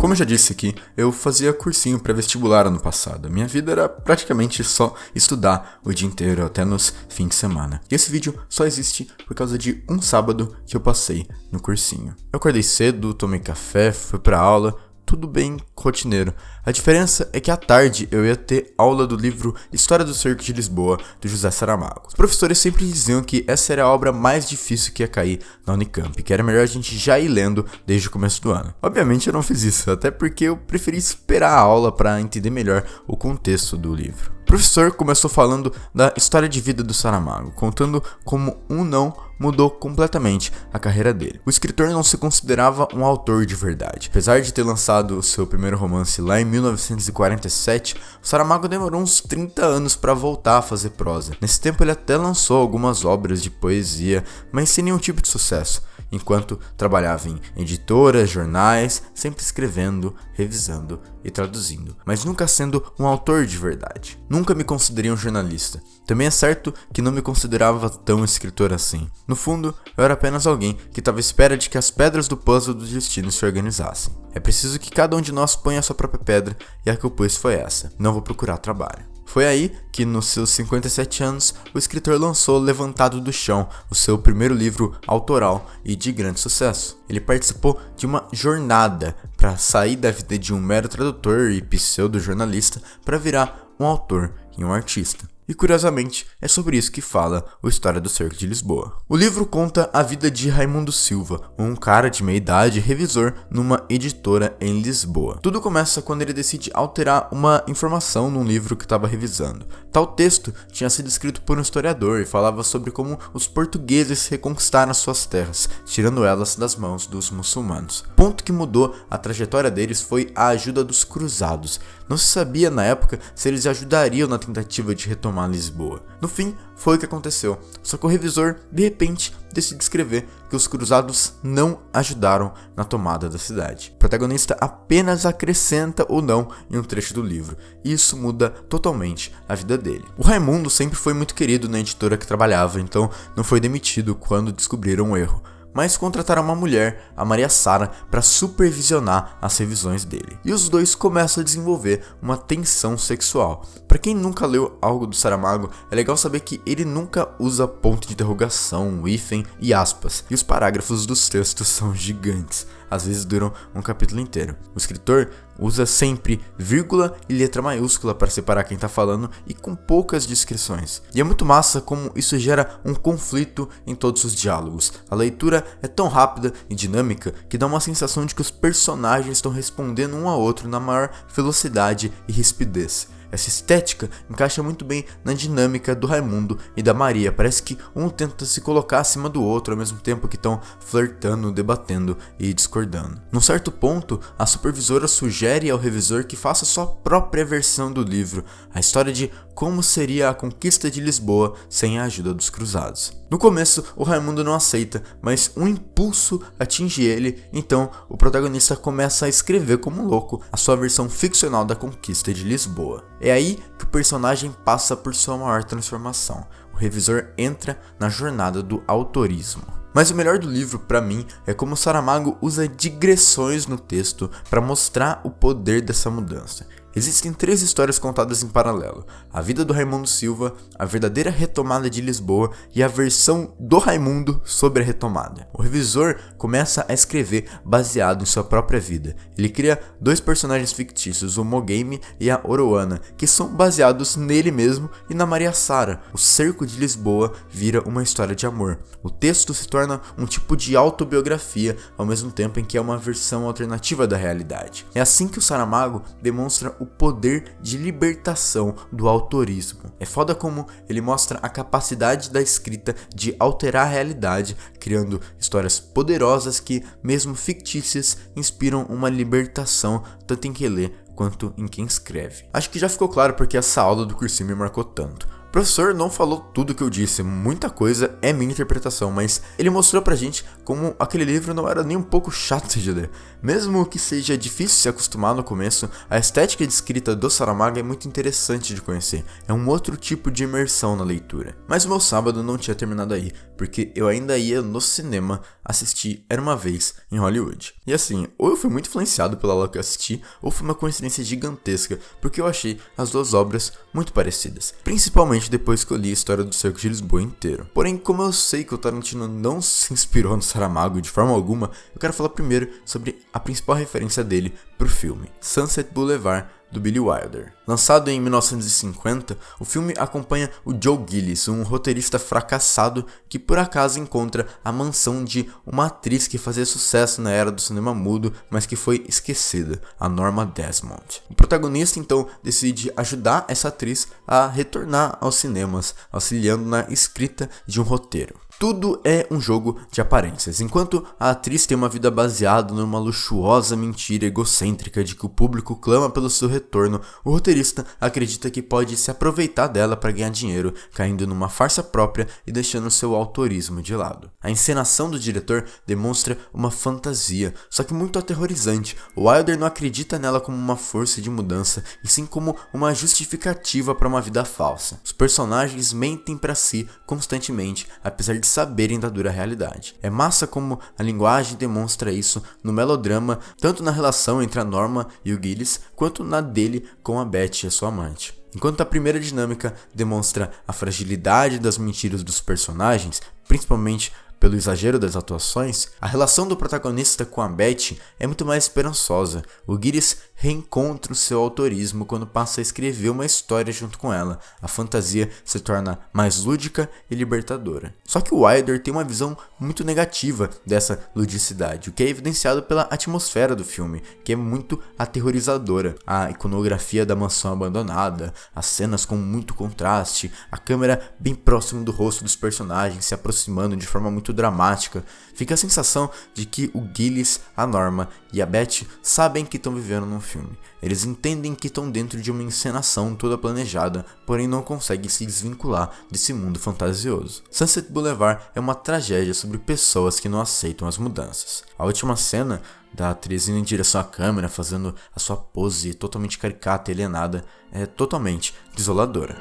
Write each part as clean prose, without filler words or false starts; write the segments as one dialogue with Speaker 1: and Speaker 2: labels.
Speaker 1: Como eu já disse aqui, eu fazia cursinho pré-vestibular ano passado. Minha vida era praticamente só estudar o dia inteiro, até nos fins de semana. E esse vídeo só existe por causa de um sábado que eu passei no cursinho. Eu acordei cedo, tomei café, fui pra aula, tudo bem rotineiro. A diferença é que à tarde eu ia ter aula do livro História do Cerco de Lisboa, do José Saramago. Os professores sempre diziam que essa era a obra mais difícil que ia cair na Unicamp, que era melhor a gente já ir lendo desde o começo do ano. Obviamente eu não fiz isso, até porque eu preferi esperar a aula para entender melhor o contexto do livro. O professor começou falando da história de vida do Saramago, contando como um não mudou completamente a carreira dele. O escritor não se considerava um autor de verdade. Apesar de ter lançado o seu primeiro romance lá em 1947, o Saramago demorou uns 30 anos para voltar a fazer prosa. Nesse tempo ele até lançou algumas obras de poesia, mas sem nenhum tipo de sucesso, enquanto trabalhava em editoras, jornais, sempre escrevendo, revisando e traduzindo, mas nunca sendo um autor de verdade. Nunca me considerei um jornalista. Também é certo que não me considerava tão escritor assim. No fundo, eu era apenas alguém que estava à espera de que as pedras do puzzle do destino se organizassem. É preciso que cada um de nós ponha a sua própria pedra, e a que eu pus foi essa: não vou procurar trabalho. Foi aí que, nos seus 57 anos, o escritor lançou Levantado do Chão, o seu primeiro livro autoral e de grande sucesso. Ele participou de uma jornada para sair da vida de um mero tradutor e pseudo-jornalista para virar um autor e um artista. E curiosamente, é sobre isso que fala o História do Cerco de Lisboa. O livro conta a vida de Raimundo Silva, um cara de meia idade revisor numa editora em Lisboa. Tudo começa quando ele decide alterar uma informação num livro que estava revisando. Tal texto tinha sido escrito por um historiador e falava sobre como os portugueses reconquistaram suas terras, tirando elas das mãos dos muçulmanos. O ponto que mudou a trajetória deles foi a ajuda dos cruzados. Não se sabia na época se eles ajudariam na tentativa de retomar Lisboa. No fim, foi o que aconteceu. Só que o revisor, de repente, decide escrever que os cruzados não ajudaram na tomada da cidade. O protagonista apenas acrescenta o não em um trecho do livro, e isso muda totalmente a vida dele. O Raimundo sempre foi muito querido na editora que trabalhava, então não foi demitido quando descobriram o erro, mas contrataram uma mulher, a Maria Sara, para supervisionar as revisões dele. E os dois começam a desenvolver uma tensão sexual. Para quem nunca leu algo do Saramago, é legal saber que ele nunca usa ponto de interrogação, hífen e aspas, e os parágrafos dos textos são gigantes. Às vezes duram um capítulo inteiro. O escritor usa sempre vírgula e letra maiúscula para separar quem tá falando e com poucas descrições. E é muito massa como isso gera um conflito em todos os diálogos. A leitura é tão rápida e dinâmica que dá uma sensação de que os personagens estão respondendo um ao outro na maior velocidade e rispidez. Essa estética encaixa muito bem na dinâmica do Raimundo e da Maria. Parece que um tenta se colocar acima do outro ao mesmo tempo que estão flertando, debatendo e discordando. Num certo ponto, a supervisora sugere ao revisor que faça sua própria versão do livro, a história de como seria a conquista de Lisboa sem a ajuda dos cruzados. No começo, o Raimundo não aceita, mas um impulso atinge ele, então o protagonista começa a escrever como louco a sua versão ficcional da conquista de Lisboa. É aí que o personagem passa por sua maior transformação. O revisor entra na jornada do autorismo. Mas o melhor do livro, para mim, é como Saramago usa digressões no texto para mostrar o poder dessa mudança. Existem 3 histórias contadas em paralelo: a vida do Raimundo Silva, a verdadeira retomada de Lisboa e a versão do Raimundo sobre a retomada. O revisor começa a escrever baseado em sua própria vida. Ele cria 2 personagens fictícios, o Mogame e a Oroana, que são baseados nele mesmo e na Maria Sara. O cerco de Lisboa vira uma história de amor. O texto se torna um tipo de autobiografia, ao mesmo tempo em que é uma versão alternativa da realidade. É assim que o Saramago demonstra o poder de libertação do autorismo. É foda como ele mostra a capacidade da escrita de alterar a realidade, criando histórias poderosas que, mesmo fictícias, inspiram uma libertação tanto em quem lê quanto em quem escreve. Acho que já ficou claro porque essa aula do cursinho me marcou tanto. O professor não falou tudo que eu disse, muita coisa é minha interpretação, mas ele mostrou pra gente como aquele livro não era nem um pouco chato de ler. Mesmo que seja difícil se acostumar no começo, a estética de escrita do Saramago é muito interessante de conhecer, é um outro tipo de imersão na leitura. Mas o meu sábado não tinha terminado aí, porque eu ainda ia no cinema assistir Era Uma Vez em Hollywood. E assim, ou eu fui muito influenciado pela aula que eu assisti, ou foi uma coincidência gigantesca, porque eu achei as duas obras muito parecidas, principalmente depois que eu li a história do Cerco de Lisboa inteiro. Porém, como eu sei que o Tarantino não se inspirou no Saramago de forma alguma, eu quero falar primeiro sobre a principal referência dele pro filme, Sunset Boulevard, do Billy Wilder. Lançado em 1950, o filme acompanha o Joe Gillis, um roteirista fracassado que por acaso encontra a mansão de uma atriz que fazia sucesso na era do cinema mudo, mas que foi esquecida, a Norma Desmond. O protagonista então decide ajudar essa atriz a retornar aos cinemas, auxiliando na escrita de um roteiro. Tudo é um jogo de aparências. Enquanto a atriz tem uma vida baseada numa luxuosa mentira egocêntrica de que o público clama pelo seu retorno, o roteirista acredita que pode se aproveitar dela para ganhar dinheiro, caindo numa farsa própria e deixando seu autorismo de lado. A encenação do diretor demonstra uma fantasia, só que muito aterrorizante. Wilder não acredita nela como uma força de mudança, e sim como uma justificativa para uma vida falsa. Os personagens mentem para si constantemente, apesar de saberem da dura realidade. É massa como a linguagem demonstra isso no melodrama, tanto na relação entre a Norma e o Gillis, quanto na dele com a Beth, a sua amante. Enquanto a primeira dinâmica demonstra a fragilidade das mentiras dos personagens, principalmente pelo exagero das atuações, a relação do protagonista com a Beth é muito mais esperançosa. O Gillis reencontra o seu autorismo quando passa a escrever uma história junto com ela. A fantasia se torna mais lúdica e libertadora. Só que o Wilder tem uma visão muito negativa dessa ludicidade, o que é evidenciado pela atmosfera do filme, que é muito aterrorizadora. A iconografia da mansão abandonada, as cenas com muito contraste, a câmera bem próximo do rosto dos personagens se aproximando de forma muito dramática. Fica a sensação de que o Gillis, a Norma e a Beth sabem que estão vivendo num filme. Eles entendem que estão dentro de uma encenação toda planejada, porém não conseguem se desvincular desse mundo fantasioso. Sunset Boulevard é uma tragédia sobre pessoas que não aceitam as mudanças. A última cena da atriz indo em direção à câmera, fazendo a sua pose totalmente caricata e alienada, é totalmente desoladora.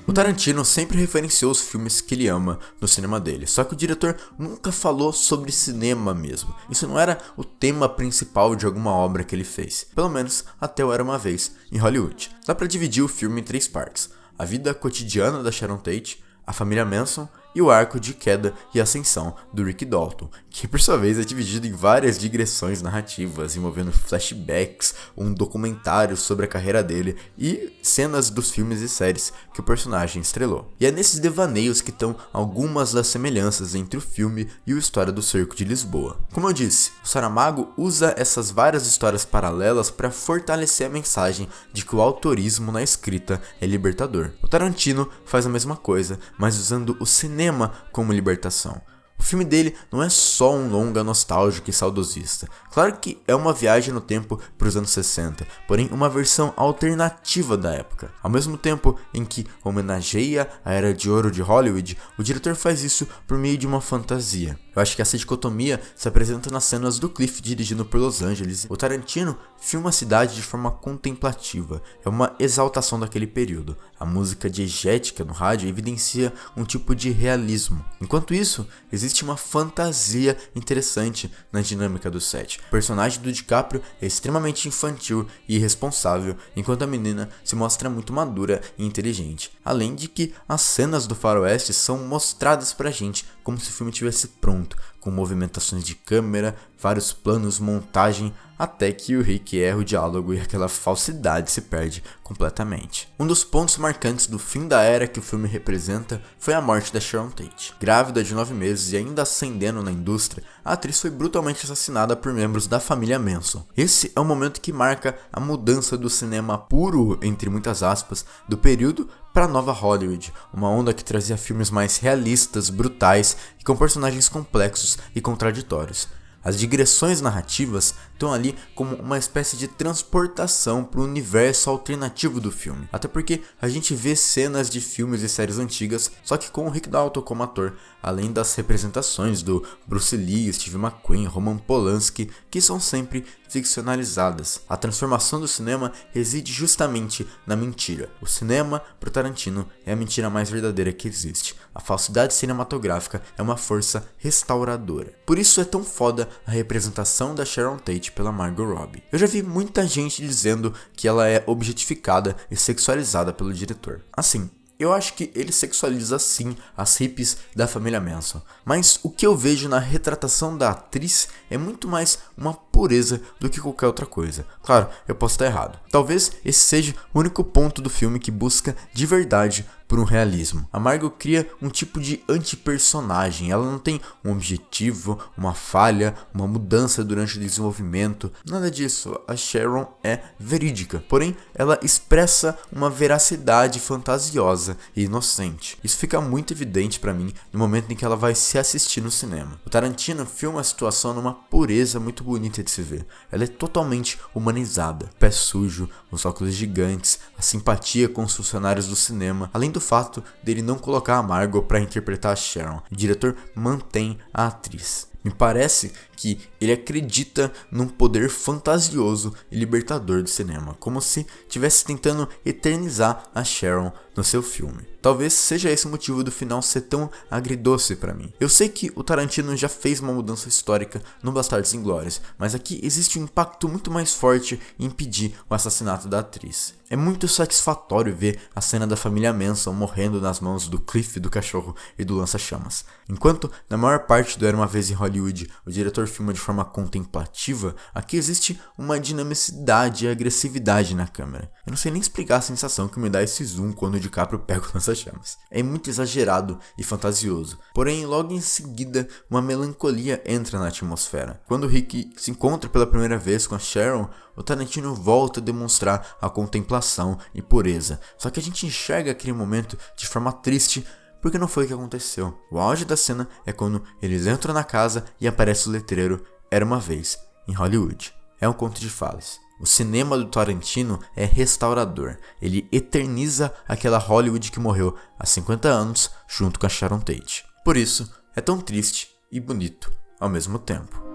Speaker 1: O Tarantino sempre referenciou os filmes que ele ama no cinema dele, só que o diretor nunca falou sobre cinema mesmo. Isso não era o tema principal de alguma obra que ele fez, pelo menos até o Era Uma Vez em Hollywood. Dá pra dividir o filme em 3 partes: a vida cotidiana da Sharon Tate, a família Manson e o arco de queda e ascensão do Rick Dalton, que por sua vez é dividido em várias digressões narrativas, envolvendo flashbacks, um documentário sobre a carreira dele e cenas dos filmes e séries que o personagem estrelou. E é nesses devaneios que estão algumas das semelhanças entre o filme e a história do Cerco de Lisboa. Como eu disse, o Saramago usa essas várias histórias paralelas para fortalecer a mensagem de que o autorismo na escrita é libertador. O Tarantino faz a mesma coisa, mas usando o cinema como libertação. O filme dele não é só um longa nostálgico e saudosista. Claro que é uma viagem no tempo para os anos 60, porém uma versão alternativa da época. Ao mesmo tempo em que homenageia a era de ouro de Hollywood, o diretor faz isso por meio de uma fantasia. Eu acho que essa dicotomia se apresenta nas cenas do Cliff dirigindo por Los Angeles. O Tarantino filma a cidade de forma contemplativa, é uma exaltação daquele período. A música diegética no rádio evidencia um tipo de realismo. Enquanto isso, existe uma fantasia interessante na dinâmica do set. O personagem do DiCaprio é extremamente infantil e irresponsável, enquanto a menina se mostra muito madura e inteligente. Além de que as cenas do faroeste são mostradas pra gente como se o filme estivesse pronto, com movimentações de câmera, vários planos, montagem, até que o Rick erra o diálogo e aquela falsidade se perde completamente. Um dos pontos marcantes do fim da era que o filme representa foi a morte da Sharon Tate. Grávida de 9 meses e ainda ascendendo na indústria, a atriz foi brutalmente assassinada por membros da família Manson. Esse é o momento que marca a mudança do cinema puro, entre muitas aspas, do período para a nova Hollywood, uma onda que trazia filmes mais realistas, brutais e com personagens complexos e contraditórios. As digressões narrativas estão ali como uma espécie de transportação para o universo alternativo do filme. Até porque a gente vê cenas de filmes e séries antigas, só que com o Rick Dalton como ator, além das representações do Bruce Lee, Steve McQueen, Roman Polanski, que são sempre ficcionalizadas. A transformação do cinema reside justamente na mentira. O cinema, pro Tarantino, é a mentira mais verdadeira que existe. A falsidade cinematográfica é uma força restauradora. Por isso é tão foda a representação da Sharon Tate pela Margot Robbie. Eu já vi muita gente dizendo que ela é objetificada e sexualizada pelo diretor. Assim, eu acho que ele sexualiza sim as hippies da família Manson, mas o que eu vejo na retratação da atriz é muito mais uma pureza do que qualquer outra coisa. Claro, eu posso estar errado. Talvez esse seja o único ponto do filme que busca de verdade por um realismo. A Margot cria um tipo de anti-personagem, ela não tem um objetivo, uma falha, uma mudança durante o desenvolvimento, nada disso. A Sharon é verídica, porém ela expressa uma veracidade fantasiosa e inocente. Isso fica muito evidente pra mim no momento em que ela vai se assistir no cinema. O Tarantino filma a situação numa pureza muito bonita de se ver. Ela é totalmente humanizada, pé sujo, os óculos gigantes, a simpatia com os funcionários do cinema, além do fato dele não colocar a Margot para interpretar a Sharon. O diretor mantém a atriz. Me parece que ele acredita num poder fantasioso e libertador do cinema, como se estivesse tentando eternizar a Sharon no seu filme. Talvez seja esse o motivo do final ser tão agridoce pra mim. Eu sei que o Tarantino já fez uma mudança histórica no Bastardos Inglórios, mas aqui existe um impacto muito mais forte em impedir o assassinato da atriz. É muito satisfatório ver a cena da família Manson morrendo nas mãos do Cliff, do cachorro e do lança-chamas. Enquanto na maior parte do Era Uma Vez em Hollywood o diretor filma de forma contemplativa, aqui existe uma dinamicidade e agressividade na câmera. Eu não sei nem explicar a sensação que me dá esse zoom quando o DiCaprio pega o lança-chamas. É muito exagerado e fantasioso, porém logo em seguida uma melancolia entra na atmosfera. Quando o Rick se encontra pela primeira vez com a Sharon, o Tarantino volta a demonstrar a contemplação e pureza, só que a gente enxerga aquele momento de forma triste, porque não foi o que aconteceu. O auge da cena é quando eles entram na casa e aparece o letreiro Era Uma Vez em Hollywood. É um conto de fadas. O cinema do Tarantino é restaurador. Ele eterniza aquela Hollywood que morreu há 50 anos junto com a Sharon Tate. Por isso, é tão triste e bonito ao mesmo tempo.